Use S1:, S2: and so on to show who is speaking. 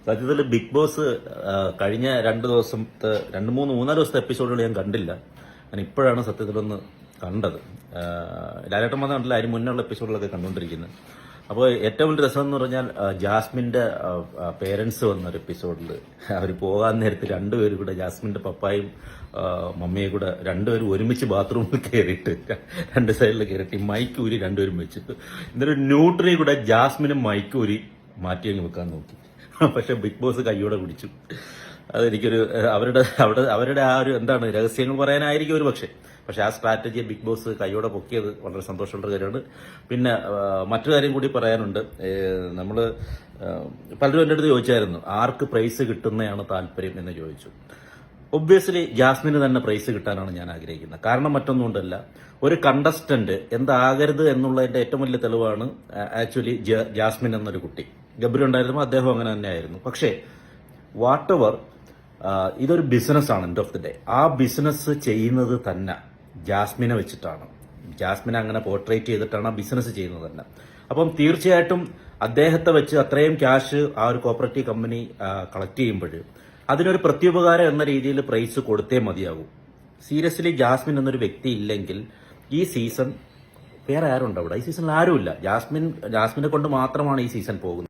S1: സത്യത്തിൽ big boss കഴിഞ്ഞ 2 ദിവസത്തെ 3-4 ദിവസത്തെ എപ്പിസോഡുകൾ ഞാൻ കണ്ടില്ല. ഞാൻ ഇപ്പോഴാണ് സത്യത്തിലൊന്ന് കണ്ടത്. ലാലേട്ടൻ വന്ന കണ്ടില്ല, അതിന് മുന്നുള്ള എപ്പിസോഡുകളൊക്കെ കണ്ടുകൊണ്ടിരിക്കുന്നത്. അപ്പോൾ ഏറ്റവും വലിയ രസം എന്ന് പറഞ്ഞാൽ ജാസ്മിൻ്റെ പേരൻസ് വന്നൊരു എപ്പിസോഡിൽ അവർ പോകാൻ നേരത്ത് രണ്ടുപേരും കൂടെ, ജാസ്മിൻ്റെ പപ്പായും മമ്മിയും കൂടെ രണ്ടുപേരും ഒരുമിച്ച് ബാത്റൂമിൽ കയറിയിട്ട് 2 സൈഡിൽ കയറിയിട്ട് മൈക്ക് ഊരി രണ്ടുപേരും വെച്ചിട്ട് ഇന്നൊരു ന്യൂട്രി കൂടെ ജാസ്മിനും മൈക്ക് ഊരി മാറ്റി അങ്ങ് വെക്കാൻ നോക്കി. പക്ഷെ ബിഗ് ബോസ് കൈയോടെ പിടിച്ചു. അതെനിക്കൊരു അവരുടെ ആ ഒരു എന്താണ് രഹസ്യങ്ങൾ പറയാനായിരിക്കും ഒരു പക്ഷെ ആ സ്ട്രാറ്റജിയെ ബിഗ് ബോസ് കൈയോടെ പൊക്കിയത് വളരെ സന്തോഷമുള്ള കാര്യമാണ്. പിന്നെ മറ്റു കാര്യം കൂടി പറയാനുണ്ട്. നമ്മൾ പലരും എൻ്റെ അടുത്ത് ചോദിച്ചായിരുന്നു ആർക്ക് പ്രൈസ് കിട്ടുന്നതാണ് താല്പര്യം എന്ന് ചോദിച്ചു. ഒബ്വിയസ്ലി ജാസ്മിന് തന്നെ പ്രൈസ് കിട്ടാനാണ് ഞാൻ ആഗ്രഹിക്കുന്നത്. കാരണം മറ്റൊന്നുകൊണ്ടല്ല, ഒരു കണ്ടസ്റ്റന്റ് എന്താകരുത് എന്നുള്ളതിന്റെ ഏറ്റവും വലിയ തെളിവാണ് ആക്ച്വലി ജാസ്മിൻ എന്നൊരു കുട്ടി. ഗബ്രി ഉണ്ടായിരുന്നു, അദ്ദേഹം അങ്ങനെ തന്നെയായിരുന്നു. പക്ഷേ വാട്ട് എവർ, ഇതൊരു ബിസിനസ്സാണ്. എൻഡ് ഓഫ് ദി ഡേ ആ ബിസിനസ് ചെയ്യുന്നത് തന്നെ ജാസ്മിനെ വെച്ചിട്ടാണ്. ജാസ്മിനെ അങ്ങനെ പോർട്രേറ്റ് ചെയ്തിട്ടാണ് ആ ബിസിനസ് ചെയ്യുന്നത് തന്നെ. അപ്പം തീർച്ചയായിട്ടും അദ്ദേഹത്തെ വെച്ച് അത്രയും ക്യാഷ് ആ ഒരു കോപ്പറേറ്റീവ് കമ്പനി കളക്ട് ചെയ്യുമ്പോൾ അതിനൊരു പ്രത്യുപകാരം എന്ന രീതിയിൽ പ്രൈസ് കൊടുത്തേ മതിയാകൂ. സീരിയസ്ലി ജാസ്മിൻ എന്നൊരു വ്യക്തി ഇല്ലെങ്കിൽ ഈ സീസൺ വേറെ ആരുണ്ട് അവിടെ? ഈ സീസണിൽ ആരുമില്ല. ജാസ്മിനെ കൊണ്ട് മാത്രമാണ് ഈ സീസൺ പോകുന്നത്.